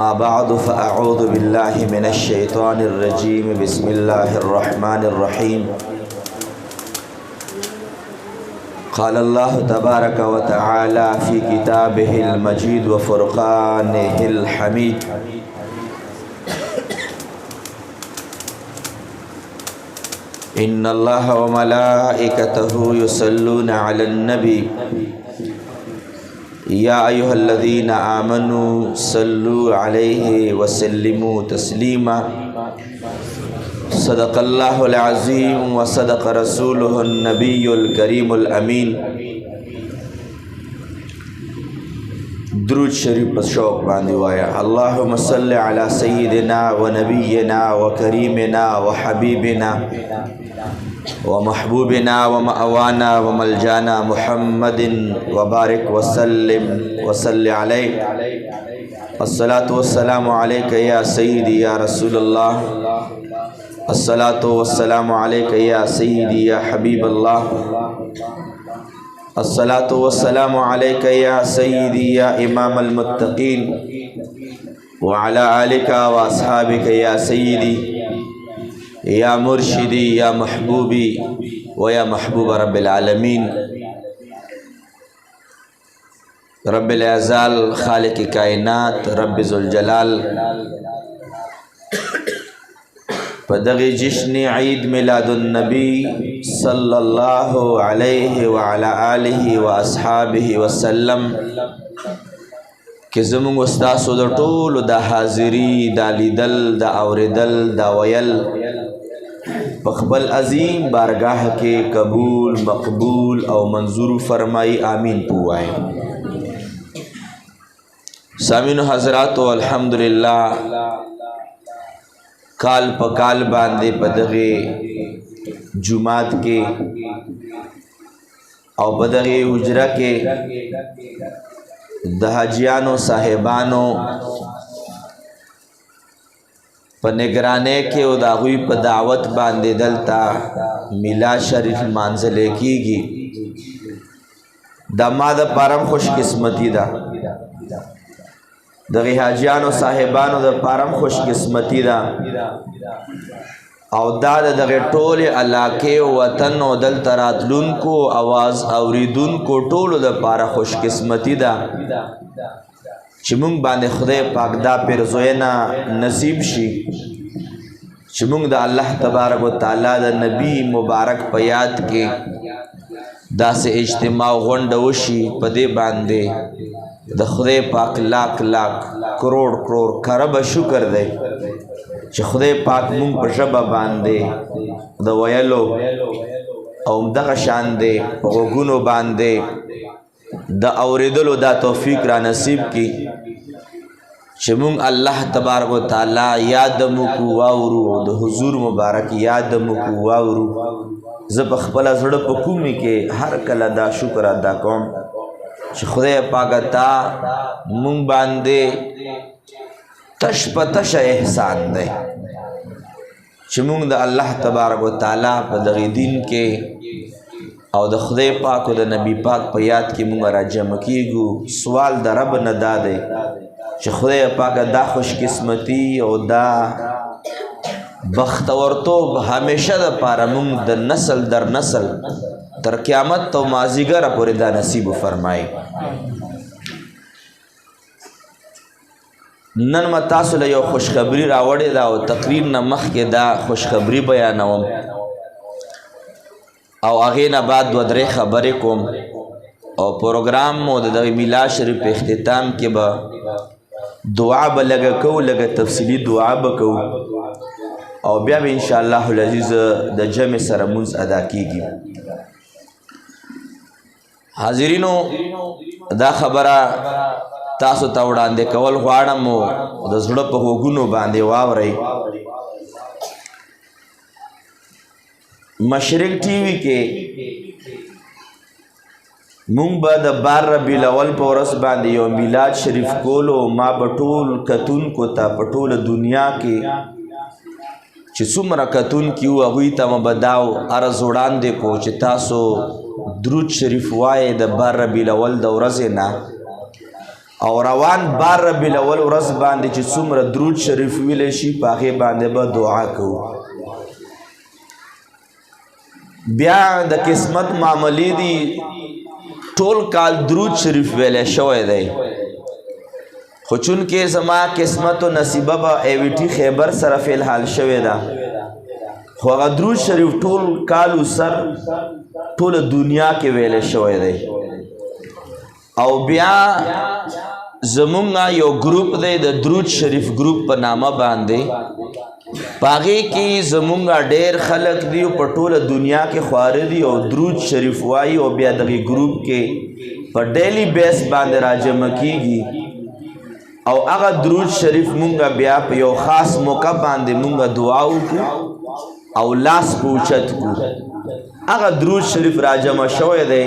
أما بعد فأعوذ بالله من الشيطان الرجيم بسم الله الرحمن الرحيم قال الله تبارك وتعالى في كتابه المجيد وفرقانه الحميد إن الله وملائكته يصلون على النبي يا أيها الذين آمنوا صلوا عليه وسلموا تسليما صدق الله العظيم وصدق رسوله النبي الكريم الأمين درود شریف پر شوق باندې وایا اللهم صل على سيدنا ونبينا وكريمنا وحبيبنا ومحبوبنا ومأوانا وملجانا محمد وبارك وسل عليه الصلاة والسلام عليك يا سيدي يا رسول الله الصلاة والسلام عليك يا سيدي يا حبيب الله الصلاة والسلام عليك يا سيدي يا إمام المتقين وعلى آلك وأصحابك يا سيدي يا مرشدي يا محبوبي ويا محبوب رب العالمين رب العزال خالق کائنات رب ذوالجلال پدغی جشن عید میلاد النبی صلی اللہ علیہ وعلا آلہ واصحابہ وسلم کہ زمون استاسو د ټولو د حاضری د لیدل د اوریدل د ویل په خپل عظیم بارگاہ کې قبول مقبول او منظور فرمائی آمین پوائے سامعین حضرات الحمدللہ کال په کال باندې په دغه جمعات کې او په دغه حجره کې د حاجیانو صاحبانو په نگرانۍ کې او د هغوی په دعوت باندې دلته میلاد شریف لمانځل کېږي دا ما دپاره هم خوش قسمتي ده دغه حاجیانو صاحبانو دپاره هم خوش قسمتي ده او دا د دغه ټولې علاقې وطن او دلته راتلونکو اواز اوریدونکو ټولو دپاره خوش قسمتي ده چې مونږ باندې خدای پاک دا پیرزوینه نصیب شي چې مونږ د الله تبارک وتعالی د نبی مبارک په یاد کې داسې اجتماع غونډه وشي په دې باندې د خدای پاک لاک لاک کروڑ کروڑ کرب شکر دی چې خدای پاک مونږ په ژبه باندې د ویلو او دغه شان دی په غوږونو باندې د اوریدلو دا توفیق را نصیب کی چې مونږ الله تبارک وتعالی یاد مو کو واورو د حضور مبارک یاد مو کو واورو زه په خپل زړه په کومي کې هر کله دا شکر ادا کوم چې خدای پاک تا مونږ باندې تش په تش احسان دی چې مونږ د الله تبارک وتعالی په دغه دین کې او د خدای پاک او د نبی پاک په یاد کې مونږ را جمع کیږو سوال د رب نه دا دی چې خدای پاک دا خوش قسمتي او دا بختورتوب همیشه د پاره مونږ د نسل در نسل تر قیامت تو مازیګر پورې دا نصیب فرمایي نن ما تاسو له یو خوشخبری راوړې ده او تقریر نه مخکې دا خوشخبری بیانوم او هغې نه بعد دوه درې خبرې کوم او پروګرام مو د دغه میلاد شریف په اختتام کې به دعا به لږه کوو لږه تفصیلي دعا به کوو او بیا به انشاءالله العزیز د جمع سره مونځ ادا کیږي حاضرینو دا خبره تاسو ته وړاندې کول غواړم د زړه په غوږونو باندې واورئ مشرق ټي وي کې مونږ به د 12 ربیع الاول په ورځ باندې یو میلاد شریف کولو ما به ټول کتونکو ته په ټوله دنیا کې چې څومره کتونکي وو هغوی ته مې به دا عرض وړاندې کو چې تاسو درود شریف وایې د 12 ربیع الاول د ورځې نه او روان بار ربیع الاول ورځ باندې چې څومره درود شریف ویلی شي په هغې باندې به دعا کوو. بیا د قسمت معاملې دي ټول کال درود شریف ویلی شوی دی، خو چونکې زما قسمت و نصیبه به ایویټي خیبر سره فی الحال شوې ده، خو هغه درود شریف ټول کالو سر ټوله دنیا کې ویلی شوی دی. او بیا زمونږ یو ګروپ دی د درود شریف ګروپ په نامه باندې، په هغې کې زمونږ ډېر خلک دي په ټوله دنیا کې خواره دي او درود شریف وایي او بیا دغې ګروپ کې په ډیلی بیس باندې راجمع کیږي او هغه درود شریف مونږ بیا په یو خاص موقع باندې مونږ دعا وکړو او لاس په اوچت کړو. هغه درود شریف راجمع شوی دی،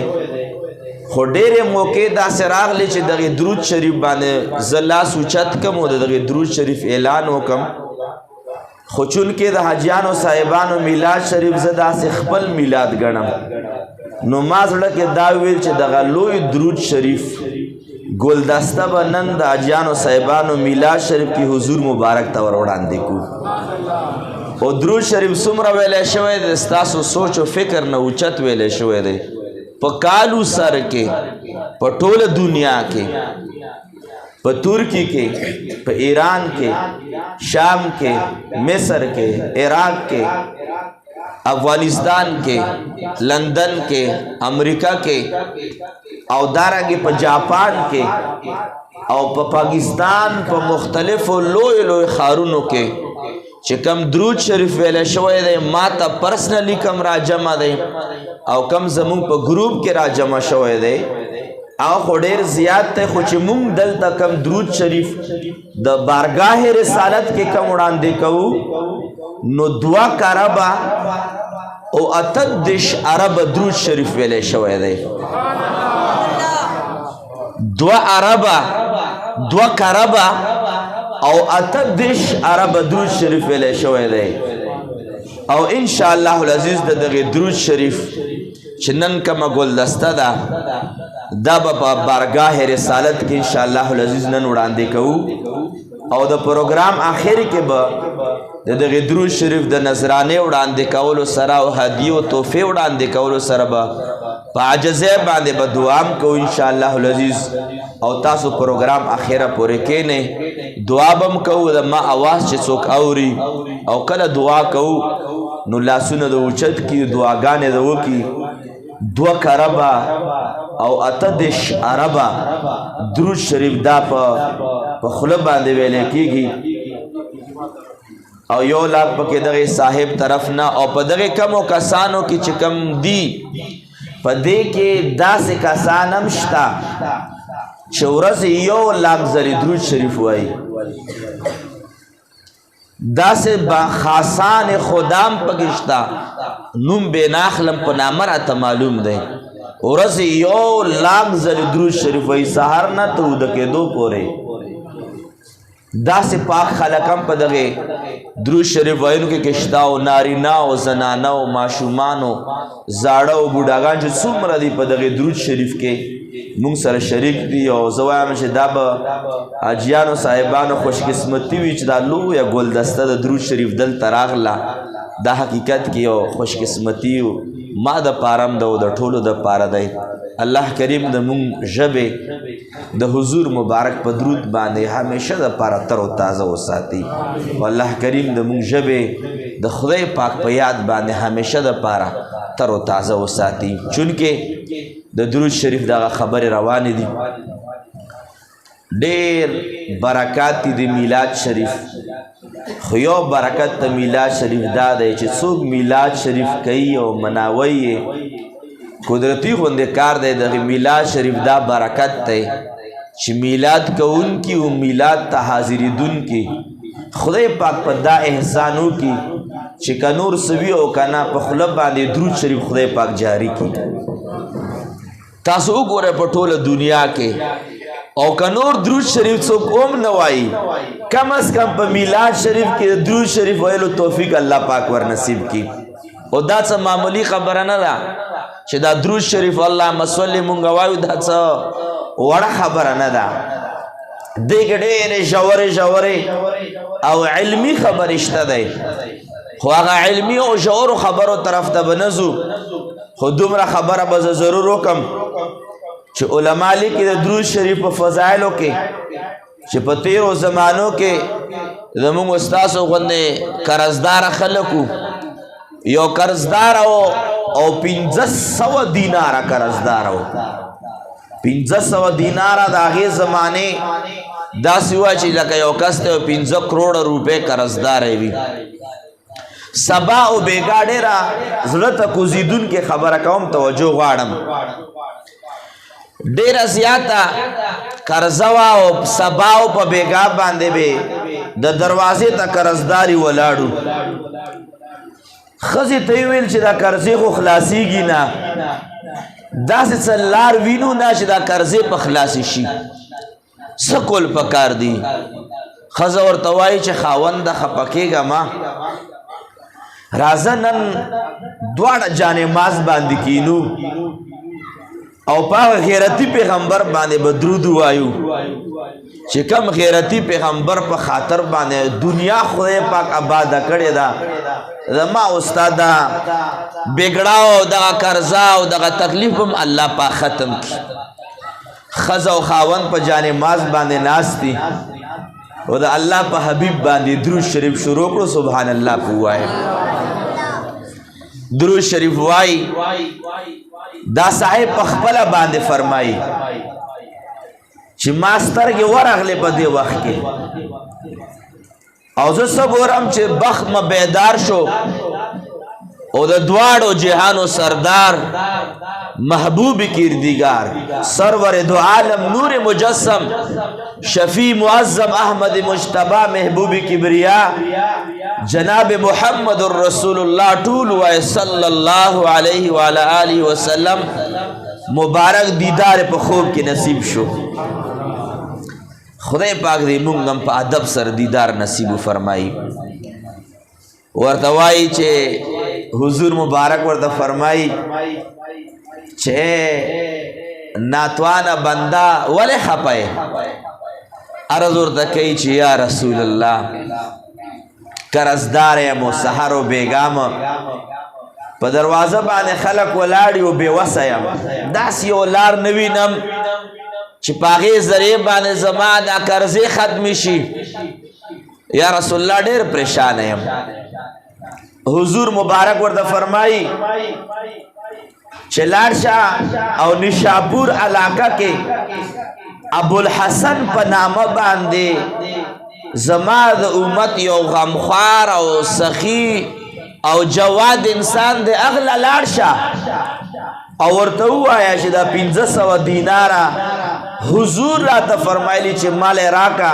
خو ډېرې موقع داسې راغلې چې دغې درود شریف باندې زه لاس اوچت کړم او د دغې درود شریف اعلان وکړم، خو چونکې د حاجیانو صاحبانو میلاد شریف زه داسې خپل میلاد ګڼم، نو ما زړه کې دا ویل چې دغه لوی درود شریف ګلدسته به نن د حاجیانو صاحبانو میلاد شریف کې حضور مبارک ته ور وړاندې کړو. او درود شریف څومره ویلی شوی دی ستاسو سوچ و فکر نه اوچت ویلی شوی دی په کالو سر کې، په ټوله دنیا کې، په ترکی کې، په ایران کې، شام کې، مصر کې، عراق کې، افغانستان کې، لندن کې، امریکا کې او دارنګې په جاپان کې او په پاکستان په مختلفو لوی لوی ښارونو کې چې کم درود شریف ویلی شوی دی ما ته پرسنلی کم راجمع دی او کم زمونږ په ګروپ کې راجمع شوی دی او خو ډېر زیات دی، خو چې مونږ دلته کم درود شریف د بارگاه رسالت کې کم وړاندې کوو نو 2 کربه او 38 اربه درود شریف ویلی شوی دی. 2 اربه 2 کربه او 38 اربه درود شریف ویلی شوی دی. او انشاءالله العزیز د دغې درود شریف چې نن کومه ګلدسته ده دا به په بارگاه رسالت کې انشاءالله العزیز نن وړاندې کوو او د پروګرام آخر کې به د دغې درود شریف د نذرانې وړاندې کولو سره او هدیو تحفې وړاندې کولو سره به په عاجزۍ باندې به دعا هم کوو انشاءالله العزیز او تاسو پروګرام اخره پورې کښېنئ، دعا به هم کوو د ما اواز چې څوک اوري او کله دعا کوو نو لاسونه د اوچت کړي دعاګانې د وکړي. 2 کربه او 38 اربه درود شریف دا په خوله باندې ویلی کېږي او 1 لاکھ پکې دغې صاحب طرف نه او په دغې کمو کسانو کې چې کم دي په دې کې داسې کسان هم شته چې ورځې 1 لاکھ ځلې درود شریف وایي، داسې خاصان خدام پکې شته نوم بې ناخلم په نامه راته معلوم دی، ورځې 1 لاکھ ځلې درود شریف وایي سهار نه تر اوده کېدو پورې. داسې پاک خلک هم په دغې درود شریف ویونکو کې شته او نارینه او زنانه او ماشومان او زاړه او بوډاګان چې څومره دي په دغې درود شریف کې مونږ سره شریک دي او زه وایم چې دا به حاجیانو صاحبانو خوشقسمتي وي چې دا لویه ګلدسته د درود شریف دلته راغله، دا حقیقت کې یو خوشقسمتي ما د پاره هم ده او د ټولو د پاره دی. الله کریم د مونږ ژبې د حضور مبارک په درود باندې همیشه د پاره تر و تازه وساتي او الله کریم د مونږ ژبې د خدای پاک په یاد باندې همیشه د پاره تر و تازه وساتي، چونکې د درود شریف دغه خبرې روانې دي. ډېر برکات دي د میلاد شریف، خو یو برکت د میلاد شریف دا دی چې څوک میلاد شریف کوي او مناوی یې قدرتی غوندې کار دی. د میلاد شریف دا برکت دی چې میلاد کوونکي او میلاد ته حاضرېدونکي خدای پاک په دا احسان وکړي چې که نور څه وي او که نه په خوله باندې درود شریف خدای پاک جاري کړي. تاسو وګورئ په ټوله دنیا کې او که نور درود شریف څوک هم نه وایي کم از کم په میلاد شریف کې درود شریف ویلو توفیق الله پاک ور نصیب کړي. او دا څه معمولی خبره نه ده چې دا درود شریف اللهم صل مونږ وایو، دا څه وړه خبره نه ده. دې کې ډېرې ژورې او علمي خبرې شته دی خو هغه علمي او ژورو خبرو طرف ته به نه ځو خو دومره خبره به زه ضرور وکړم چې علما لیکي د درود شریف په فضایلو کې چې په تیرو زمانو کې زموږ استاسو غوندې قرضداره خلک وو یو قرضدار او 1500 دیناره قرضدار و 1500 دیناره د هغې زمانې داسې وه چې لکه یو کس ته 15 کروڑه روپۍ قرضداری وي سبا او بیګا ډېره زړه ته کوزیدونکې خبره کوم توجه غواړم ډېره زیاته قرضه وه او سبا او په بیګا باندې به د دروازې ته قرضداري ولاړو ښځې ته یې ویل چې دا قرضې خو خلاصېږي نه داسې څه لار وینو نه چې دا قرضې په خلاصې شي څه کول پکار دي ښځه ورته وایي چې خاونده خفه کېږه ما راځه نن دواړه جانماز باندې کینو او په هغه غیرتي پیغمبر باندې به درود ووایو چې کوم غیرتي پیغمبر په خاطر باندې دنیا خدای پاک آباده کړې ده زما استاده بګړه او دغه قرضه او دغه تکلیف هم الله پاک ختم کړي ښځه او خاوند په جانماز باندې ناست دي او د الله په حبیب باندې درود شریف شروع کړو سبحان الله په ووایه درود شریف وای دا صاحب په خپله باندې فرمایي چې ما سترګې ورغلې په دې وخت کې او زه څه ګورم چې بخت مې بیدار شو او د دواړو جهانو سردار محبوب کردگار سرور دو عالم نور مجسم شفیع معظم احمد مجتبی محبوب کبریا جناب محمد رسول اللہ طول و صلی اللہ علیہ وآلہ آلہ وسلم مبارک دیدار په خوب کې نصیب شو خدای پاک دې موږ هم په ادب سره دیدار نصیب فرمایي ورته وایي چې حضور مبارک ورته فرمایي چې ناتوانه بنده ولې خپه عرض ورته کوي چې یا رسول الله قرضدار یم او سحر و بیګام په دروازه باندې خلک ولاړ یو بېوسه یم داسې یو لار نه وینم چې په هغې ذریعې باندې زما دا قرضې ختمې شي یا رسول الله ډېر پریشانه یم حضور مبارک ورته فرمایي چې لاړ شه او نشاپور علاقه کې ابوالحسن په نامه باندې زما د امت یو غمخوار او سخی او جواد انسان دی اغله لاړ شه او ورته ووایه چې دا 1500 دیناره حضور راته فرمایلی چې مال یې راکه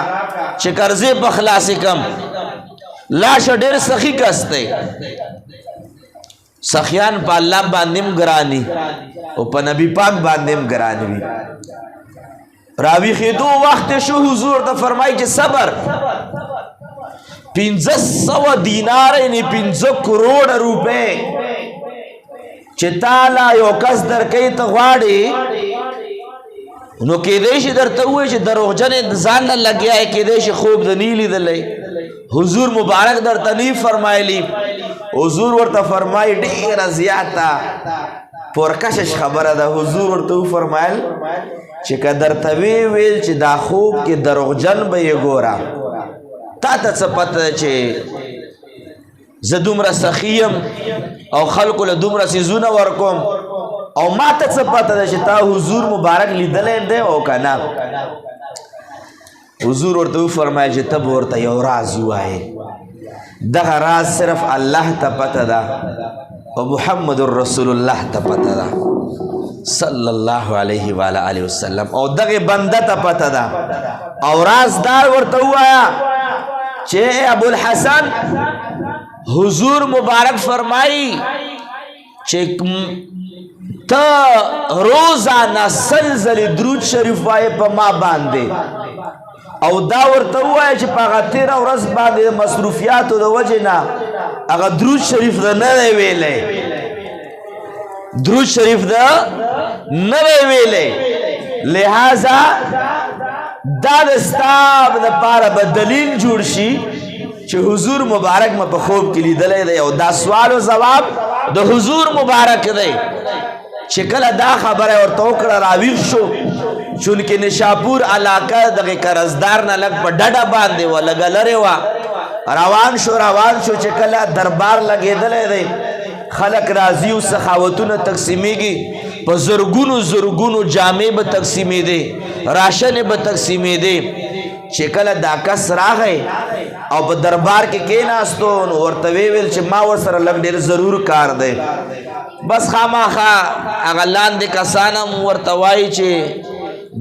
چې قرضې په خلاصې کم لاشه ډېر سخی کس دی سخیان په الله باندې هم ګراني او په نبی پاک باندې هم ګران وي راوی خیدو وخت شو حضور ته فرمایي چې صبر 1500 دینار یعنی 15 کروڑ روپے چې تعالی یو کس درکوي ته غواړي نو کېدی شي درته ووایي چې دروغجن ځان نه لګیا یې کېدی شي خوب د نی لیدلی حضور مبارک درته نی فرمایلی حضور ورته فرمایي ډېره زیاته پرکشش خبره ده حضور ورته وفرمایل چې که درته ویل چې دا خوب کې دروغجن به یې ګوره تا ته څه پته ده چې زه دومره سخي یم او خلکو له دومره څیزونه ورکوم او ما ته څه پته ده چې تا حضور مبارک لیدلی دی او که نه حضور ورته وفرمایل چې ته به ورته یو راز ووایې دغه راز صرف الله ته پته ده او محمد رسول الله ته پته ده صلی الله علیه و آله وسلم او دغه بنده ته پته ده او رازدار ورته ووایه چې ابوالحسن حضور مبارک فرمایي چې ته روزانه سلسله درود شریف وایې په ما باندې او دا ورته ووایه چې په هغه تېره ورځ باندې د مصروفیاتو د وجې نه هغه درود شریف ده نه دی ویلی درود شریف ده نه دی ویلی لہذا دا د ستا دپاره به دلیل جوړ شي چې حضور مبارک ما په خوب کې لیدلی دی او دا سوال و جواب د حضور مبارک دی چې کله دا خبره ورته وکړه راویښ شو چونکې نشاپور علاقه دغه قرضدار نه لږ په ډډه باندې وه لږه لرې وه روان شو چې کله دربار لګېدلی دی خلک راځي او سخاوتونه تقسیمیږي په زرګونو جامې به تقسیمېدې راشنې به تقسیمېدې چې کله دا کس راغی او په دربار کې کېناستو نو ورته ویل چې ما ورسره لږ ډېر ضرور کار دی بس خامخا هغه لاندې کسان هم ورته وایي چې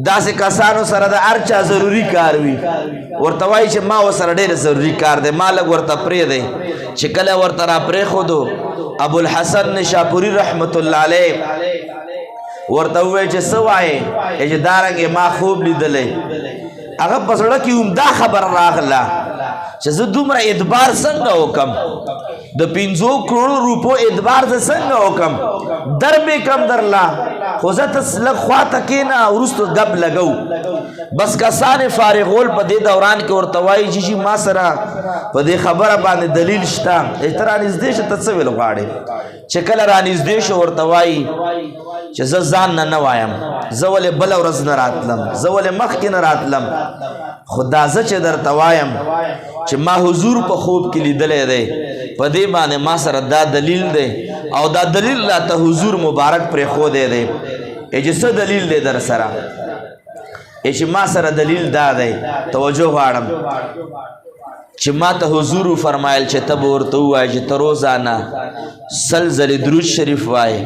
داسې کسانو سره د هر چا ضروري کار وي ورته وایي چې ما ورسره ډېر ضروري کار دی ما لږ ورته پرېږدی چې کله ورته را پرېښودو ابوالحسن نشاپوري رحمت الله علیه ورته وویل چې څه وایې چې دارنګې ما خوب لیدلی هغه په زړه کې همدا خبره راغله چې زه دومره اعتبار څنګه وکم د 5 کروڑو روپو اعتبار زه څنګه وکم در به کم درله خو زه ته لږ خواته کښېنه وروسته ګپ لګو بس کسان فارغول په دې دوران کې ورته وایي چې ما سره په دې خبره باندې دلیل شته ته رانږدې شه ته څه ویل غواړې چې کله رانږدې شو ورته وایي چې زه ځان نه وایم زه ولې بله ورځ نه راتلم زه ولې مخکې نه راتلم خو دا زه چې درته وایم چې ما حضور په خوب کې لیدلی دی په دې باندې ما سره دا دلیل دی او دا دلیل راته حضور مبارک پرېښودی دی چې څه دلیل دی در سره چې ما سره دلیل دا دی توجه غواړم چې ما ته حضور فرمایل چې ته به ورته ووایې چې ته روزانه 100 ځلې درود شریف وایې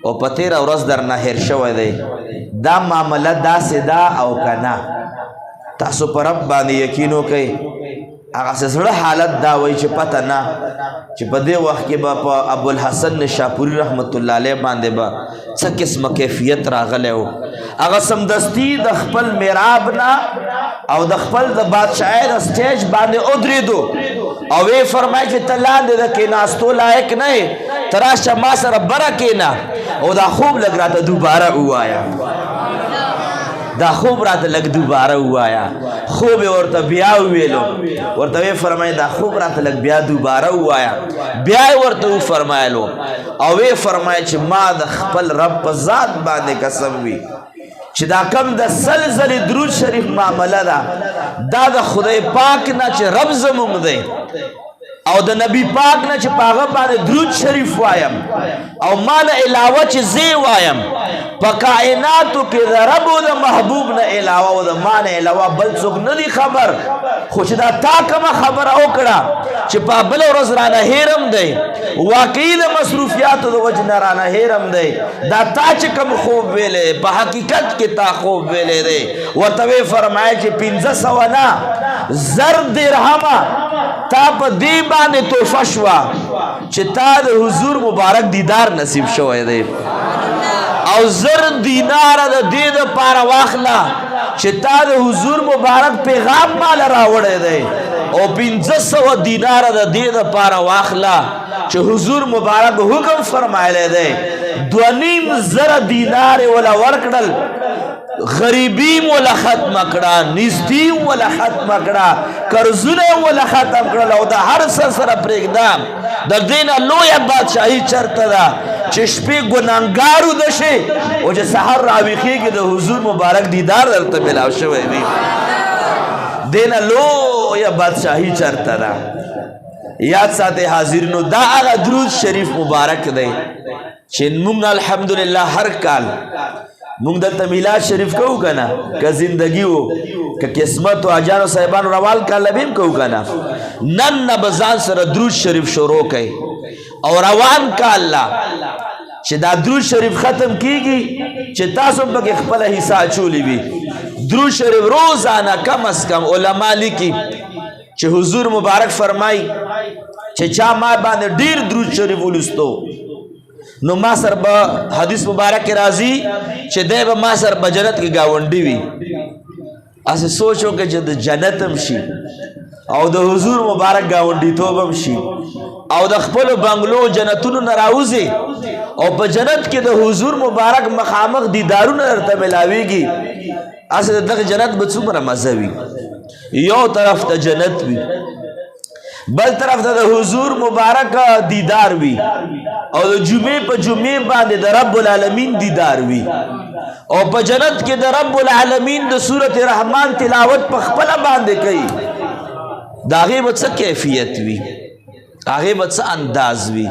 او په تېره ورځ درنه هېر شوی دی دا معامله داسې ده او که نه تاسو په رب باندې یقین وکئ هغسې زړه حالت دا وایي چې پته نه چې په دې وخت کې به په ابوالحسن نشاپوري رحمت الله علیه باندې به څه قسمه کیفیت راغلی و هغه سمدستي د خپل محراب نه او د خپل د بادشاهۍ د سټیج باندې ودرېدو او ویې فرمایي چې ته لاندې د کېناستو لایق نه یې ته راشه ما سره بره کېنه او دا خوب لږ راته دوباره ووایه دا خوب راته لږ دوباره ووایه خوب یې ورته بیا وویلو ورته ویې فرمایي دا خوب راته لږ بیا دوباره ووایه بیا یې ورته وفرمایلو او ویې فرمایي چې ما د خپل رب په ذات باندې قسم وي چې دا کم د 100 ځلې درود شریف معامله ده دا د خدای پاک نه چې رب زمونږ دی او د نبی پاک نه چې په هغه باندې درود شریف وایم او ما نه علاوه چې زه وایم په کائناتو کې د رب او د محبوب نه علاوه او د ما نه علاوه بل څوک نه دي خبر خو چې دا تا کومه خبره وکړه چې په بله ورځ رانه هېرم دی واقعي د مصروفیاتو د وجې نه رانه هېرم دی دا تا چې کوم خوب ویلی په حقیقت کې تا خوب ویلی دی ورته ویې فرمایل چې 500 نه 1000 درهمه تا په دې باندې تحفه شوه چې تا د حضور مبارک دیدار نصیب شوی دی او 1000 دیناره د دې دپاره واخله چې تا د حضور مبارک پیغام ماله راوړی دی او 500 دیناره د دې دپاره واخله چې حضور مبارک حکم فرمایلی دی 2.5 دیناره وله ورکړل غریبیم ولا ختم کړه نږدې ولا ختم کړه قرضونه ولا ختم کړل او د هر څه سره پرېږدم د دې نه لویه بادشاهي چېرته ده چې شپې ګناهګار وده شي او چې سحر راویښېږي د حضور مبارک دیدار درته میلاو شوی وي دې نه لویه بادشاهي چېرته ده یاد ساتئ حاضرینو دا هغه درود شریف مبارک دی چې موږ الحمدلله هر کال مونږ دلته میلاد شریف کوو که نه که زندگی و که قسمت و اجانو صاحبانو روال کال به هم کوو که نه نن نه به ځان سره درود شریف شروع کوئ او روان کال لا چې دا درود شریف ختم کیږي چې تاسو پکې خپله حصه اچولی وي درود شریف روزانه کم از کم علما لیکي چې حضور مبارک فرمایي چې چا ما باندې ډیر درود شریف ولوستو نو ما سر با حدیث مبارک راضی چې دی به ما سر په جنت کې گاونډي وي اسې سوچ وکړه چې د جنت هم شي او د حضور مبارک گاونډیتوب هم شي او د خپلو بنګلو جنتونو نه راوځي او په جنت کې د حضور مبارک مخامخ دیدارونه درته ملاویږي. اصل دغه جنت به څومره مزه وي. یو طرف ته جنت وي، بل طرف ته د حضور مبارک دیدار وي او د جمعې په جمعې باندې د رب العالمین دیدار وي او په جنت کې د رب العالمین د سورت رحمان تلاوت په خپله باندې کوي. د هغې به څه کیفیت وي، هغې به څه انداز وي.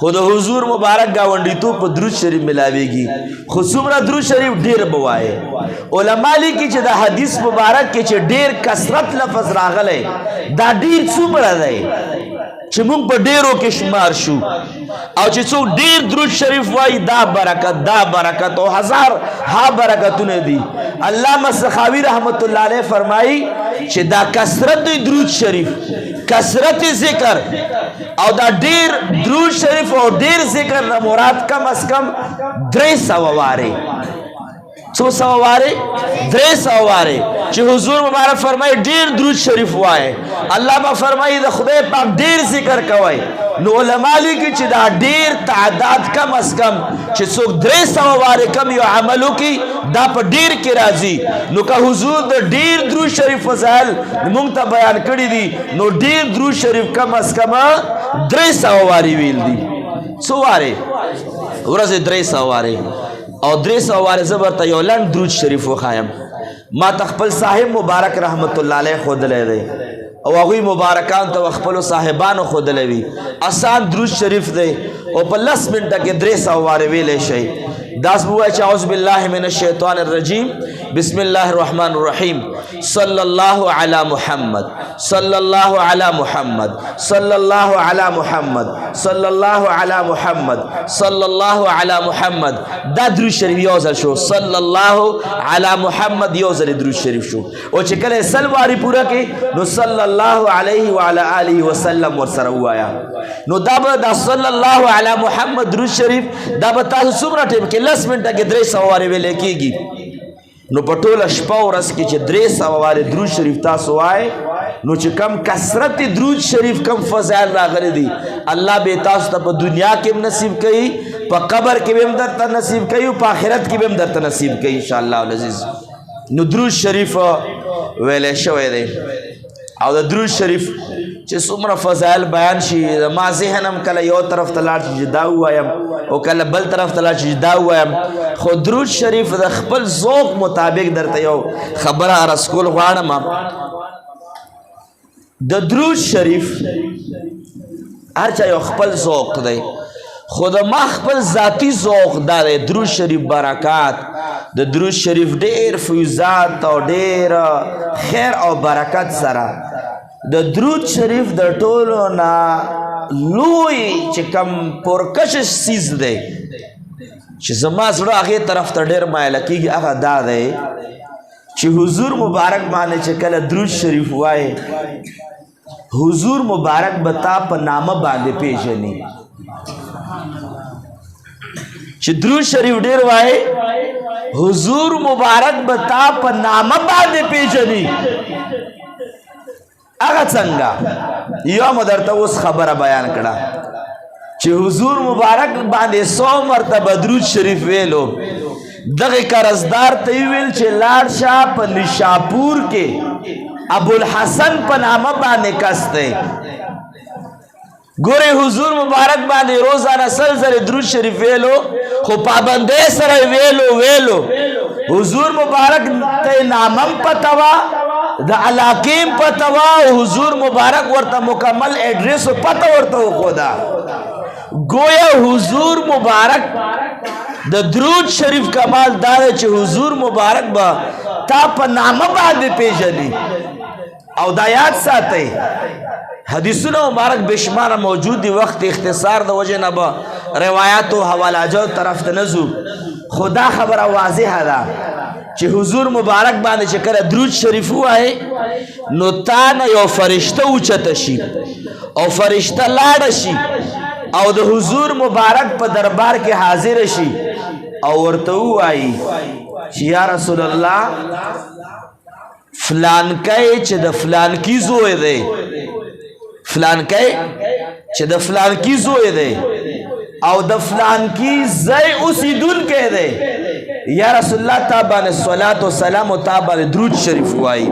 خو د حضور مبارک گاونډیتوب په درود شریف ملاویږي. خو څومره درود شریف ډېر به وایې. علما لیکي چې د حدیث مبارک کې چې ډېر کثرت لفظ راغلی دا ډېر څومره دی چې موږ په ډېرو کې شمار شو او چې څوک ډېر درود شریف وایي دا برکت او هزار ها برکتونه دي. علامه سخاوي رحمت الله علیه فرمایي چې دا کثرت درود شریف، کثرت ذکر او دا ډیر درود شریف او ډیر ذکر نه مراد کم از کم 300 واره. څو سوه واره؟ 300 واره چې حضور مبارک فرمایي ډیر درود شریف وایي. الله به فرمایي د خدای پاک ډیر ذکر کوئ. نو علما لیکي چې دا ډیر تعداد کم از کم چې څوک 300 واره کم یو عمل وکړي دا په ډیر کې راځي. نو که حضور د ډیر درود شریف فضایل موږ ته بیان کړي دي نو ډیر درود شریف کم از کم 300 واره ویل دي. څو واره؟ ورځې 300 واره او 300 واره زه برته یو لنډ درود شریف وښایم. ما ته خپل صاحب مبارک رحمت الله علیه ښودلی دی او هغوی مبارکان ته خپلو صاحبانو ښودلی وي. اسان درود شریف دی او په 10 منټه کې 300 واره ویلی شئ. داس به ووایئ چې اعوذ بالله من الشیطان الرجیم بسم الله الرحمن الرحیم صلی الله علی محمد صلی الله علی محمد صلی الله علی محمد صلی الله علی محمد صلی الله علی محمد. دا درود شریف یو ځل شو. صلی الله علی محمد یو ځل درود شریف شو او چې کله سل وارې پوره کړي نو صلی الله علیه وعلی آله وسلم ورسره ووایه. نو دا به دا صلی الله علی محمد درود شریف دا به تاسو څومره ټیم کې 10 منټه کې 300 وارې ویلی کېږي. نو په ټوله شپه ورځ کې چې 300 وارې درود شریف تاسو وایئ نو چې کم کثرت درود شریف کم فضایل راغلی دي الله به تاسو ته په دنیا کې هم نصیب کوي، په قبر کې به هم درته نصیب کوي او په آخرت کې به هم درته نصیب کوي انشاءالله العزیز. نو درود شریف ویلی شوی دی او د درود شریف چې څومره فضایل بیان شي ما ذهن هم کله یو طرف ته لاړ چې دا ووایم او کله بل طرف ته لاړ چې دا ووایم. خو درود شریف د خپل ذوق مطابق درته یو خبره عرض کول غواړم. د درود شریف هر چا یو خپل ذوق دی خو د ما خپل ذاتی ذوق دا دی درود شریف برکات. د درود شریف ډېر فیوزات او ډېر خیر او برکت سره د درود شریف د ټولو نه لوی چې کم پرکشش سیز دی چې زما زړه هغې طرف ته ډېر مایله کېږي هغه دا دی چې حضور مبارک باندې چې کله درود شریف وایي حضور مبارک به تا په نامه باندې پیژني. چې درود شریف ډېر وایي حضور مبارک به تا په نامه باندې پیژني. هغه څنګه؟ یو مو درته اوس خبره بیان کړه چې حضور مبارک باندې 100 مرتبه درود شریف ویلو دغه قرضدار ته یې ویل چې لاړ شه په نیشاپور کې ابوالحسن په نامه باندې کس دی. ګورې حضور مبارک باندې روزانه 100 ځلې درود شریف ویلو خو پابندۍ سره ویلو حضور مبارک ته نامم پته وه د علاقیم پته وه او حضور مبارک ورته مکمل ایڈریس و پته ورته وښوده. گویا حضور مبارک د درود شریف کمال دا دی چې حضور مبارک به تا په نامه باندې پیژني. او دا یاد ساتئ حدیثونه مبارک بشماره موجود دی. وقت اختصار د وجه نه به روایات او حوالاجو طرف ته نه ځو خو دا خبره واضحه ده چې حضور مبارک باندې چې کله درود شریف ووایې نو تا نه یو فرشته اوچته شي او فرشته لاړه شي او د حضور مبارک په دربار کې حاضر شي او ورته ووایي چې یا رسول الله فلانکی چې د فلانکی زوی دی، فلانکی چې د فلانکی زوی دی او د فلانکی ځای اوسیدونکی دی، یا رسول الله تا باندې صلوات و سلام او تا باندې درود شریف وایي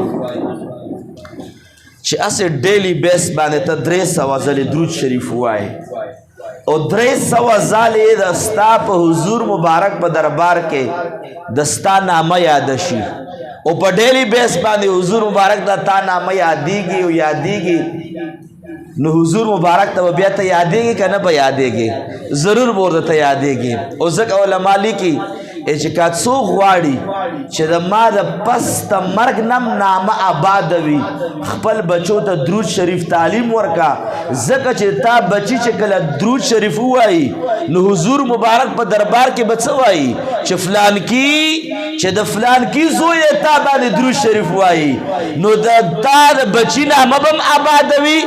چې اسې ډیلی بیس باندې ته 300 ځلې درود شریف وایي او 300 ځلې د ستا په حضور مبارک په دربار کې د ستا نامه یاد شي او په ډیلی بیس باندې حضور مبارک دا تا نامه یادېږي او یادېږي، نو حضور مبارک ته بیا ته یادېږي که نه به یادېږي؟ ضرور به ورته یادېږي. او ځکه علما لیکي چې که څوک غواړي چې د ما د پس د مرګ نم نامه آباد وي، خپل بچو ته درود شریف تعلیم ورکا، ځکه چې تا بچی چې کله درود شریف ووایي نو حضور مبارک په دربار کې به څه وایي چې فلانکی چې د فلانکی زوی تا باندې درود شریف وایي، نو د تا د بچی نامه به هم آباد وي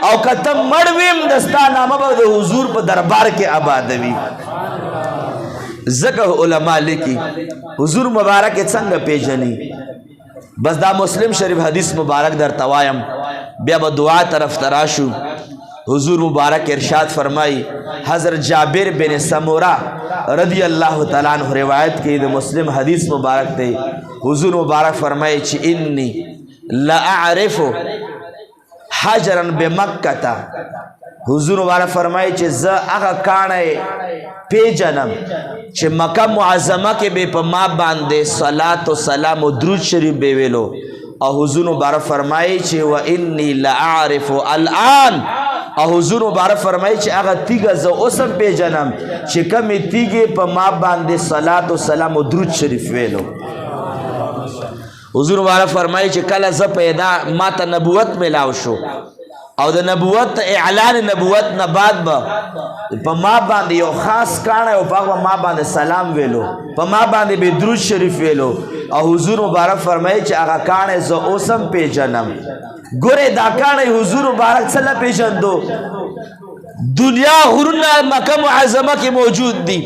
او که ته مړ ویم د ستا نامه به د حضور په دربار کې آباد وي. ځکه علما لیکي حضور مبارک څنګه پیژني؟ بس دا مسلم شریف حدیث مبارک درته وایم، بیا به دعا طرف ته راشو. حضور مبارک ارشاد فرمائی، حضرت جابر بن سمورہ رضی اللہ تعالیٰ عنہ روایت کی دا مسلم حدیث مبارک تے، حضور مبارک فرمائی چی انی لأعرف حجرا بمکتا، حضور مبارک فرمائی چی ز اغا کانے پی جنم چی مکہ معظمہ کے بے پا ما باندے صلاة و سلام و درود شریف بے ویلو، اور حضور مبارک فرمائی چی و انی لأعرف الان، اور حضور مبارک فرمائی چی اغا تیگا زو اسم پی جنم چی کمی تیگے پا ما باندے صلاة و سلام و درود شریف ویلو. حضور مبارک فرمائی چی کل ز پیدا ما تا نبوت ملاو شو او د نبوت اعلان نبوت نه بعد به په ما باندې یو خاص کاڼی او په هغه ما باندې سلام ویلو، په ما باندې به درود شریف ویلو، او حضور مبارک فرمایي چې هغه کاڼی زه اوس هم پیژنم. ګورې دا کاڼی حضور مبارک څه نه پیژندو؟ دنیا غرونه مکه معظمه کې موجود دي،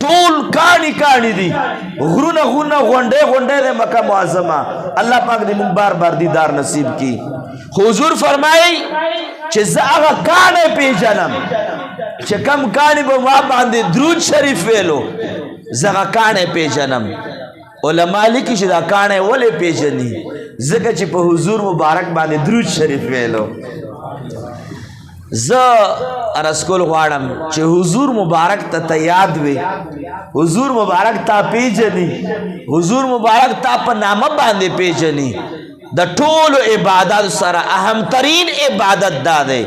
ټول کاڼي کاڼي دي، غرونه غرونه غونډې غونډې د مکه معظمه. الله پاک دې مونږ بار بار دیدار نصیب کی. حضور فرمائی چې زه هغه کاڼی پیژنم چې کم کاڼي به ما باندې درود شریف ویلو، زه هغه کاڼی پیژنم. علما لیکي چې دا کاڼی ولې پیژني؟ ځکه چې په حضور مبارک باندې درود شریف ویلو. زه عرض کول غواړم چې حضور مبارک ته یاد وي، حضور مبارک تا پیژني، حضور مبارک تا په نامه باندې پیژني. د ټولو عبادت سره اهم ترین عبادت دا دی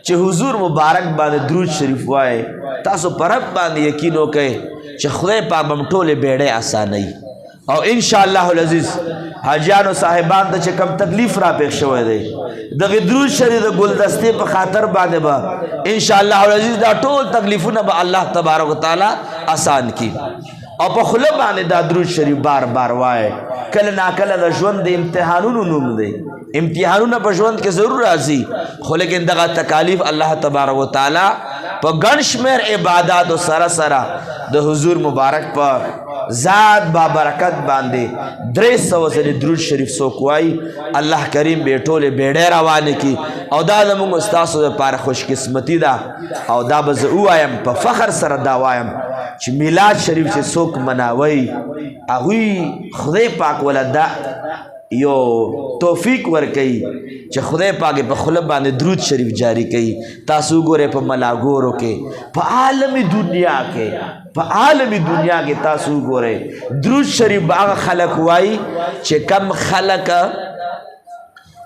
چې حضور مبارک باندې درود شریف وایي. تاسو پر رب باندې یقین وکئ چې خدای پاک به ټولې بیړۍ اسانوي، او ان شاء الله العزیز حاجیانو صاحبان ته چې کم تکلیف را پېښ شوی دی دغه درود شریف د ګلدستې په خاطر باندې به ان شاء الله العزیز دا ټول تکلیفونه به الله تبارک وتعالی آسان کی، او په خوله باندې دا درود شریف بار بار وایي. کله ناکله د ژوند د امتحانونو نوم دی، امتحانونه په ژوند کې ضرور راځي، خو لیکن دغه تکالیف الله تبارک وتعالی په ګڼ شمېر عباداتو سره سره د حضور مبارک په ذات بابرکت باندې 300 ځلې درود شریف څوک وایي، الله کریم به ټولې بیړۍ روانې کړي. او دا زموږ ستاسو دپاره خوش قسمتي ده، او دا به زه ووایم په فخر سره دا وایم چې میلاد شریف چې څوک مناوي هغوی خدای پاک ولا دا یو توفیق ورکوي چې خدای پاک په خوله باندې درود شریف جاری کوي. تاسو ګورئ په ملاګورو کې، په عالمي دنیا کې، په عالمي دنیا کې تاسو ګورئ درود شریف هغه خلک وایي چې کم خلک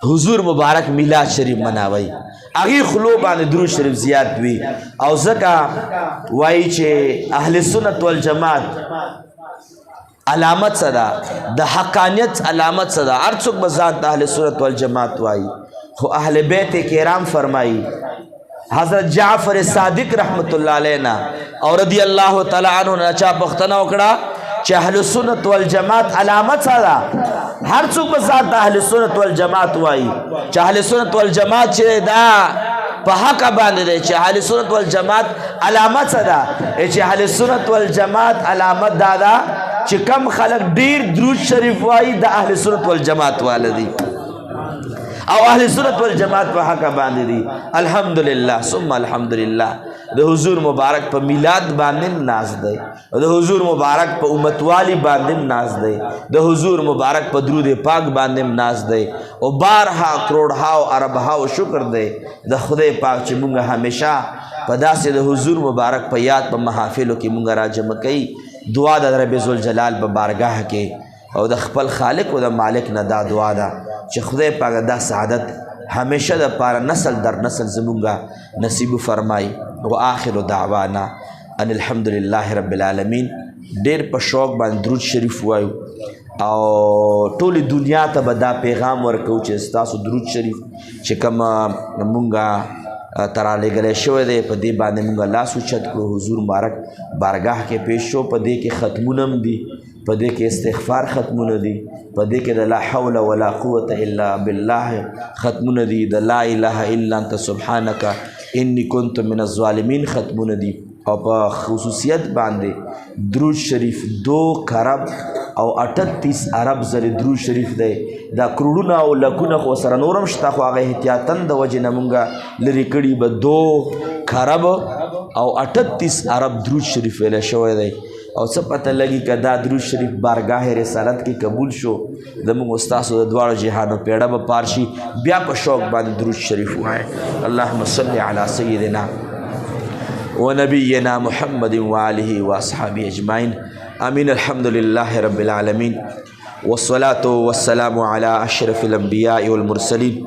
حضور مبارک میلاد شریف مناوي، هغې خلو باندې درود شریف زیات وي. او ځکه وایي چې اهل سنت والجماعت علامت څه ده؟ د حقانیت علامت څه ده؟ هر څوک به ځان ته اهل سنت والجماعت وایي، خو اهل بیت کرام فرمایي حضرت جعفر صادق رحمت الله علینا او رضی الله تعالی عنہ نه چا پوښتنه وکړه چې اهل سنت والجماعت علامت څه ده؟ هر څوک به ځان ته اهل سنت والجماعت وایي چې اهل سنت والجماعت چې دا په حق باندې دی، چې اهل سنت والجماعت علامت څه ده؟ چې اهل سنت والجماعت علامت دا ده چې کم خلک ډیر درود شریف وایي د اهل سنت والجماعت والا دي او اهل سنت والجماعت په حق باندې دي. الحمدلله ثم الحمدلله. د حضور مبارک په میلاد باندې ناز دی، د حضور مبارک په امتوالی باندې ناز دی، د حضور مبارک په درود پاک باندې ناز دی او بارها کروڑها او اربها او شکر دی د خدای پاک چې مونږ همیشه په داسې د حضور مبارک په یاد په محافلو کې مونږ راجمع کوي. دعا د رب ذوالجلال په بارگاه کې او د خپل خالق او د مالک نه دا دعا ده چې خدای پاک دا سعادت همیشه د پاره نسل در نسل زمونږه نصیب فرمای. و آخر دعوانا ان الحمدلله رب العالمین. ډیر په شوق باندې درود شریف وایو او ټول دنیا ته به دا پیغام ورکو چې ستاسو درود شریف چې کوم مونږه ترالیږلی شوی دی په دې باندې مونږ لاس اوچت کړو، حضور مبارک بارگاه کې پیش شو. په دې کې ختمونه هم دي، په دې کې استغفار ختمونه دي، په دې کې د لا حول ولا قوة الا بالله ختمونه دي، د لا اله الا انت سبحانک انی کنت من الظالمین ختمونه دي. او په خصوصیت باندې درود شریف 2 کرب او 38 ارب زره درود شریف دی. دا کروڑونه او لکونه خو سره نورم شته خو هغه احتیاطاً د وجې نه مونږه لرې کړي به 2 کرب او 38 ارب درود شریف ویلی شوی دی. او څه پته لګي که دا درود شریف بارگاه رسالت کې قبول شو زموږ استاسو د دواړو جهانو پیړه به پار شي. بیا په شوق باندې درود شریف وایي. اللهم صل علی سیدنا و نبینا محمد و آله و اصحابه اجمعین آمین. الحمد لله رب العالمین والصلاة والسلام على اشرف الانبیاء والمرسلین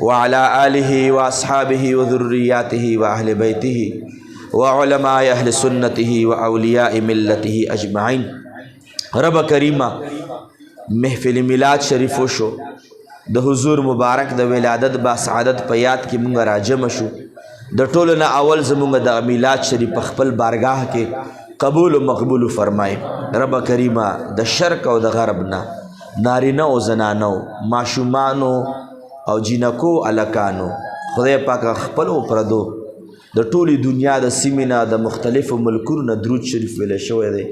وعلى آله و اصحابه و ذریاته و اهل بیته وعلماء اهل سنته و اولیاء ملته اجمعین. رب کریمہ محفل میلاد شریفو شو د حضور مبارک د ولادت با سعادت په یاد کې مونږ راجمع شو. د ټولو نه اول زمونږ د میلاد شریف په خپل بارگاه کې قبول و مقبول فرمای. رب کریمہ د شرق او د غرب نه نارینه او زنانو ماشومانو او جینکو الکانو خدای پاک خپل او پردو د ټولي دنیا د سیمې نه د مختلفو ملکونو نه درود شریف ویلی شوی دی.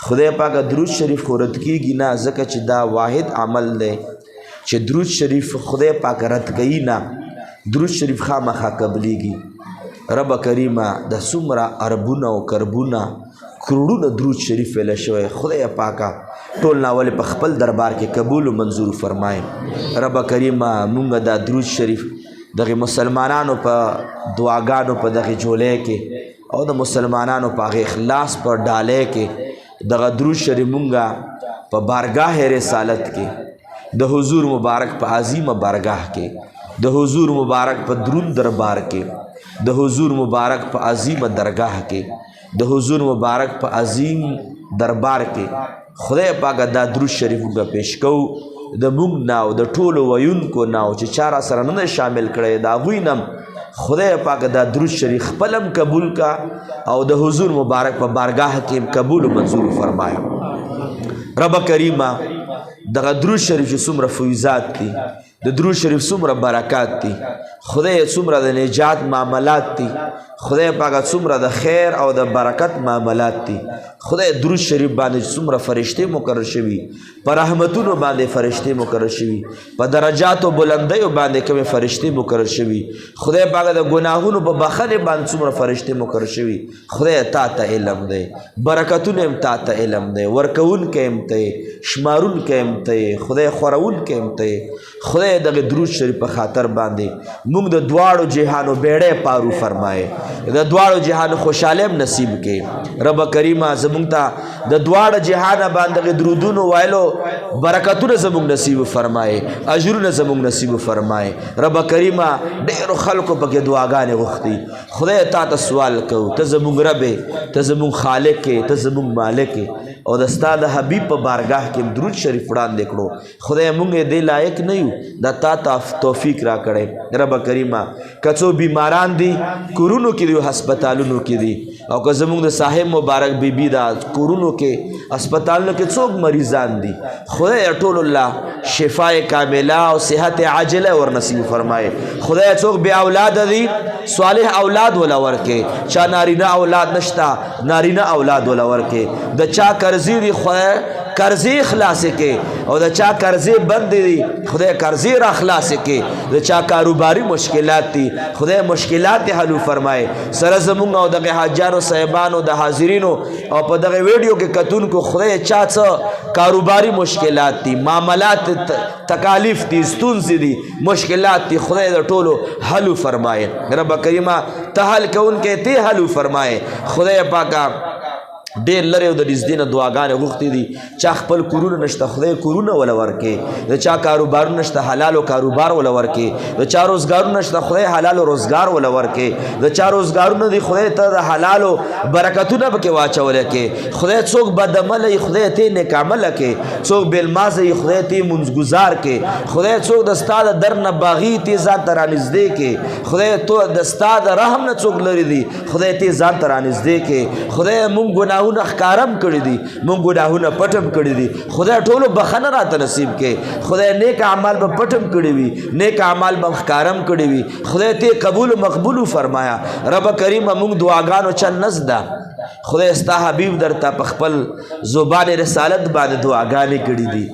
خدای پاک درود شریف خو رد کیږي نه ځکه چې دا واحد عمل دی چې درود شریف خدای پاک رد کوي نه، درود شریف خامخا قبلیږي. رب کریمه د څومره اربونه او کربونه کروڑونه درود شریف ویلی شوی خدای پاکه ټول ناولې په خپل دربار کې قبول و منظور فرمای. رب کریمه مونږ دا درود شریف دغه مسلمانانو په دعاګانو په دغه جولې کې او د مسلمانانو په هغه اخلاص پر ډالۍ کې دغه درود شریف مونږه په بارگاه رسالت کې د حضور مبارک په عظیمه بارگاه کې د حضور مبارک په درود دربار کې د حضور مبارک په عظیمه درگاه کې د حضور مبارک په عظیم دربار کې خدای پاک دا درود شریف مونږه پیش کوو. د مونږ نه او د ټولو ویونکو نه او چې چا را سره نه شامل کړی د هغوی نه خدای پاک دا درود شریف خپلم قبول کا او د حضور مبارک په بارگاه کې قبول و منظور فرمایا. رب کریمه دغه درود شریف چې څومره فیضات دي، د درود شریف څومره برکات دي، خدای څومره د نجات معاملات دي، خدای پاک څومره د خیر او د برکت معاملات دي. خدای درود شریف باندې څومره فرشتې مقرر شوي، په رحمتونو باندې فرشتې مقرر شوي، په درجات او بلندیو باندې کومې فرشتې مقرر شوي. خدای پاک د ګناهونو په بخښنې باندې څومره فرشتې مقرر شوي. خدای تا ته علم دی، برکتونه هم تا ته علم دی، ورکوونکی هم ته، شمارونکی هم ته، خدای خورونکی هم ته. خدای دغه درود شریف په خاطر باندې موږ د دواړو جهانو بیړۍ پارو فرمایي، د دواړو جهانو خوشحالی هم نصیب کې. رب کریمه زمونږ ته د دواړه جهانه باندې درودونو وایلو برکتونه زمونږ نصیب فرمایي، اجرونه زمونږ نصیب فرمایي. رب کریمه ډېرو خلکو پکې دعاګانې غوښتي. خدای تا ته سوال کوو، ته زمونږ رب یې، ته زمونږ خالق یې، ته زمونږ مالک یې او د ستا د حبیب په بارگاه کې درود شریف وړاندې کړو. خدای مونږ یې دې لایق نه یو، دا تا ته توفیق را کړی. رب کریمه که څو بیماران دي کورونو کې دي، هسپتالونو کې دي، او که زمونږ د صاحب مبارک بیبي دا کورونو کې هسپتالونو کې څوک مریضان دي، خدای ټول الله شفای کامله او صحت عاجله ور نصیب فرمایي. خدای څوک بې اولاده دي صالح اولاد ولا ورکې، چا نارینه اولاد نشته نارینه اولاد ولا ورکې، د چا قرضې دي خدای قرضې خلاصې کې او د چا قرضې بندې دي خدای قرضې را خلاصې کې د چا کاروباري مشکلات دي خدای مشکلات حل فرمایي سره زمونږ او دغه حاجیانو صاحبانو د حاضرینو او په دغه ویډیو کې کتونکو خدای چا څه کاروباري مشکلات دي معاملات تکالیف دي ستونزې دي مشکلات دي خدای د ټولو حل فرمایي رب کریمه ته حل کوونکی ته حل فرمایي خدای پاکه ډېر لرې او د نږدې نه دعاګانې غوښتې دي چا خپل کورونه نشته خدای کورونه وله ورکې د چا کاروبارونه نشته حلالو کاروبار وله ورکې د چا روزګارونه نشته خدای حلالو روزګار وله ورکې د چا روزګارونه دي خدای ته د حلالو برکتونه پکې واچولی کې خدای څوک بدعمله یي خدای ته نیک عمله کې څوک بېلمازه یي خدای ته منځګزار کې خدای څوک د ستا د در نه باغي ته ځان ته رانږدې کې خدای تو د ستا د رحم نه څوک لرې دي خدای ته ځان ته رانږدې کې خدای مونږ ګناهونه ښکارم کړي دي مونږ ګناهونه پټم کړي دي خدای ټولو بخښنه راته نصیب کې خدای نیک اعمال به پټم کړي وي نیک اعمال به ښکارم کړي وي خدای ته قبول مقبول فرمایا رب کریم مونږ دعاګانو چل نزدا خدای ستا حبیب درته په خپل زبان رسالت باندې دعاګانې کړي دي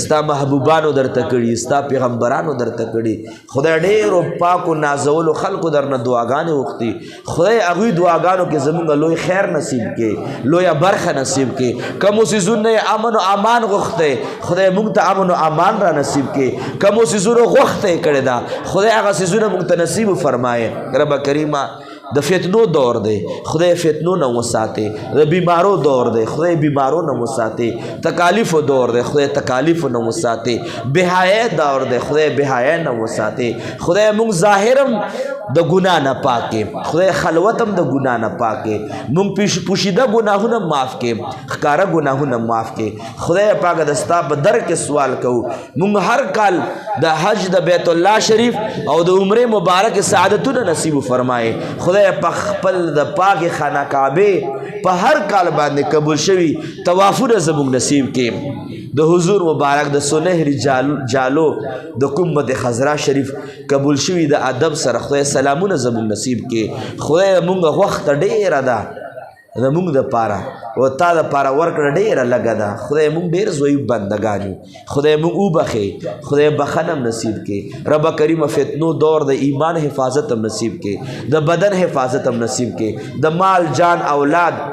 ستا محبوبانو درته کړي ستا پیغمبرانو درته کړي خدای ډېرو پاکو نازولو خلکو درنه دعاګانې وغوښتي خدای هغوی دعاګانو کې زموږ لوی خیر نصیب کې لویه برخه نصیب کې کومو څیزونو یې امن و امان غوښتی خدای موږ ته امن و امان را نصیب کې کومو څیزونو غوښته یې کړې ده خدای هغه څیزونه موږ ته نصیب فرمایې رب کریمه د فتنو دور دی خدای فتنو نه وساتي د بیمارو دور دی خدای بیمارو نه وساتي تکالیفو دور دی خدای تکالیفو نه وساتي بهایه دور دی خدای بهایه نه وساتي خدای موږ ظاهرم د ګناه نه پاکې خدای خلوتم د ګناه نه پاکې موږ پوشیده ګناهونه معاف کې ښکاره ګناهونه معاف کې خدای پاکه د ستا په در کې سوال کوو موږ هر کال د حج د بیت الله شریف او د عمرې مبارک سعادتونه نصیب فرمایي خدای په خپل د پاک خانه کعبه په هر کال باندې قبول شوي طوافونه زموږ نصیب کې د حضور مبارک د سنهر جالو د قمت خضرا شریف قبول شوي د ادب سره خدای سلامونه زموږ نصیب کې خدای مونږ وخت ډېره ده زموږ دپاره او تا دپاره ورکړه ډېره لږه ده خدای مونږ ډېر ضعیف بندګان یو خدای مونږ وبخې خدای بخښنه هم نصیب کې رب کریم فتنو دور د ایمان حفاظت هم نصیب کې د بدن حفاظت هم نصیب کې د مال جان اولاد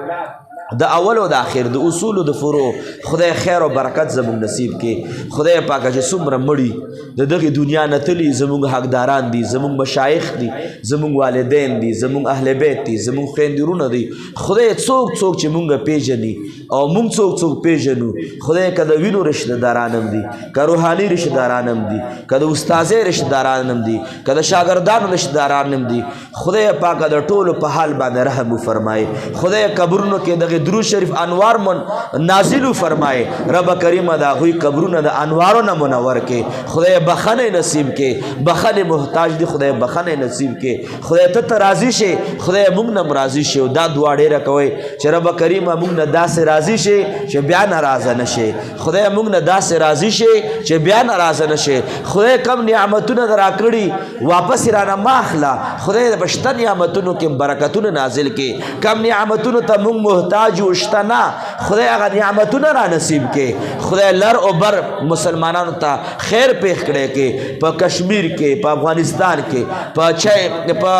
د اول او د آخر د اصول او د فروع خدای خیر او برکت زموږ نصیب کې خدای پاکه چې څومره مړي د دغې دنیا نه تلي زموږ حقداران دي زموږ مشایخ دي زموږ والدین دي زموږ اهل بیت دي زموږ خویندرونه دي خدای څوک څوک چې مونږ پیژني او مونږ څوک څوک پیژنو خدای که د وینو رشته داران هم دي که روحاني رشته داران هم دي که د استاذۍ رشته داران هم دي که د شاګردانو رشته داران هم دي خدای پاکه د ټولو په حال باندې رحم وفرمایي خدای قبرونو کې دغه درود شریف انوار نازل فرمائے رب کریم دا ہوئی قبرون دا انوارو نہ منور کے خدای بخن نصیب کے بخن محتاج دی خدای بخن نصیب کے خدای تت راضی شے خدای مونږ نم راضی شے دا دعا ډیره کوي چې رب کریم مونږ نه داسې راضی شے چې بیا ناراضه نشي خدای مونږ نه داسې راضی شے چې بیا ناراضه نشي خدای کم نعمتونه درا کړی واپس را نه ماخلا خدای د بشتن نعمتونو کې برکتونه نازل کې کم نعمتونو ته مونږ محتاج وشتنا خدای هغه نعمتونه را نصیب کې خدای لر او بر مسلمانانو ته خیر پیښ کړي کې په کشمیر کې په افغانستان کې په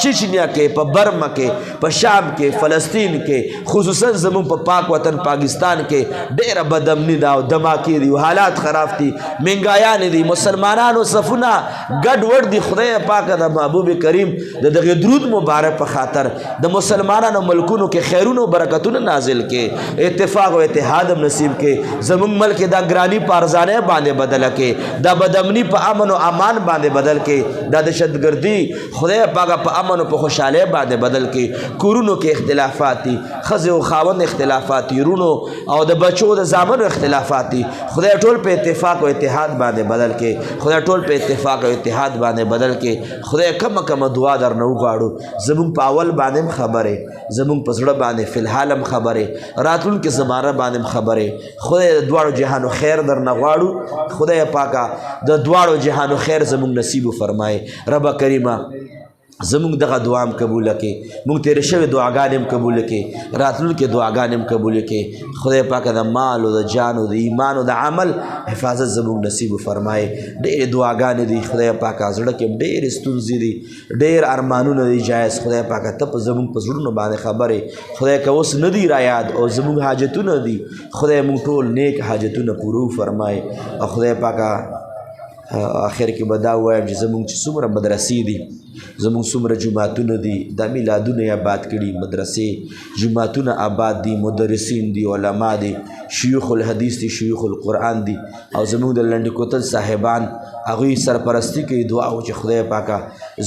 چچنیا کې په برما کې په شام کې فلسطین کې خصوصا زمون په پاک وطن پاکستان کې ډېر بدامنی دا او دماکې دي حالات خراب دي منګایان دي مسلمانانو صفونه ګډ وډ دي خدای پاک د محبوب کریم دغه درود مبارک په خاطر د مسلمانانو ملکونو کې خیرونو برکتونه نازل کې اتفاق او اتحاد نصیب کې زمون ملک دا ګرانی پارزانه باندې بدل کې دا بدامنی په امن او امان باندې بدل کې دا دهشتګردي خدای پاک په امن او په خوشاله باندې بدل کې کورونو کې اختلافات دي خزه او خاوند اختلافات دي رونو او د بچو د زامن اختلافات دي خدای ټول په اتفاق او اتحاد باندې بدل کې خدای ټول په اتفاق او اتحاد باندې بدل کې خدای کم دعا درنو غواړو زمون په اول باندې خبره زمون په زړه باندې فلحال هم خبره راتلون کې زماره باندې خبره خدای د دواړو جهانو خیر درنه غواړو خدای پاکه د دواړو جهانو خیر زمون نصیب فرمای رب کریمه زمونږ دغه دعا هم قبوله کړي، مونږ تېرې شوې دعاګانې هم قبوله کړي، راتلونکې دعاګانې هم قبوله کړي. خدای پاکه د مال او د جان او د ایمان او د عمل حفاظت زمونږ نصیب فرمایي. ډېرې دعاګانې دي خدای پاکه، زړه کې هم ډېرې ستونزې دي، ډېر ارمانونه دي جایز. خدای پاکه ته په زمونږ په زړونو باندې خبرې خدای که اوس نه دي را یاد او زمونږ حاجتونه دي، خدای مونږ ټول نیک حاجتونه پوره فرمایي. او خدای پاکه آخر کې به دا ووایم چې زمونږ چې څومره مدرسې دي، زمونږ څومره جوماتونه دي، دا میلادونه یې آباد کړي، مدرسې جوماتونه آباد دي، مدرسین دي، علما دي، شیوخ الحدیث دي، شیوخ القرآن دي، او زمونږ د لنډ کوتل صاحبان هغوی سرپرستی کوي. دعا و چې خدای پاکه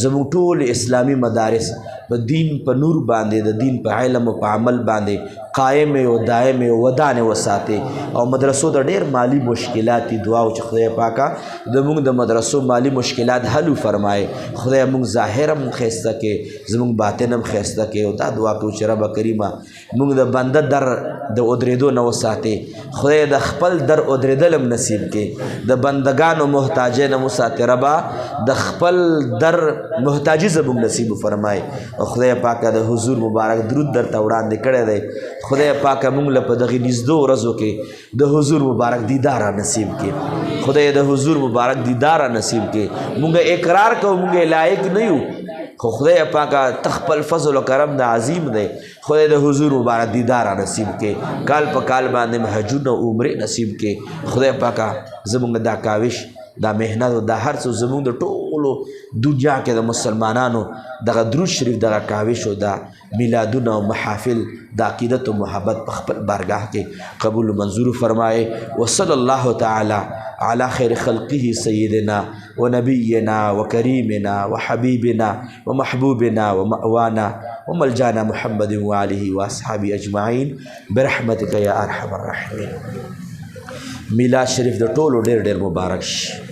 زمونږ ټول اسلامي مدارس په دین په نور باندې، د دین په علم او په عمل باندې قائم او دائم او ودانې وساتي. او مدرسو د ډېر مالی مشکلات دي، دعا و چې خدای پاکه زمونږ د مدرسو مالی مشکلات حل فرمایي. خدای مونږ ظاهر هم ښایسته کړي، زمونږ باطن هم ښایسته کړي. او دا دعا کوو چې رب کریمه مونږ د بنده در د ودرېدو نه وساتي. خدای د خپل در ودرېدل هم نصیب کړي، د بندگانو محتاجۍ نه وساتي. ربا د خپل در محتاجي زمونږ نصیب فرمایي. او خدای پاکه د حضور مبارک درود درته وړاندې کړی دی. خدای پاکه مونږ له په دغې نږدو ورځو کې د حضور مبارک دیداره نصیب کړي. خدای د حضور مبارک دیداره نصیب کړي. مونږ اقرار کوو مونږ لایق نه یو، خو خدای پاکه ته خپل فضل و کرم د عظیم دی. خدای د حضور مبارک دیداره نصیب کړي، کال په کال باندې حجونه عمرې نصیب کړي. خدای پاکه زمونږ دا کاوش، دا محنت او دا هر څه زمونږ د ټولو دنیا کې د مسلمانانو دغه درود شریف دغه کاوش او دا میلادونه او محافل د عقیدت و محبت په خپل بارگاه کې قبول و منظور فرمائے. وصلی الله تعالی علی خیر خلقه سیدنا و نبینا و کریمنا و حبیبنا و محبوبنا و مأوانا و ملجانا محمد و آلہ و اصحابہ اجمعین برحمتک یا ارحم الراحمین. میلاد شریف د ټولو ډېر ډېر مبارک شي.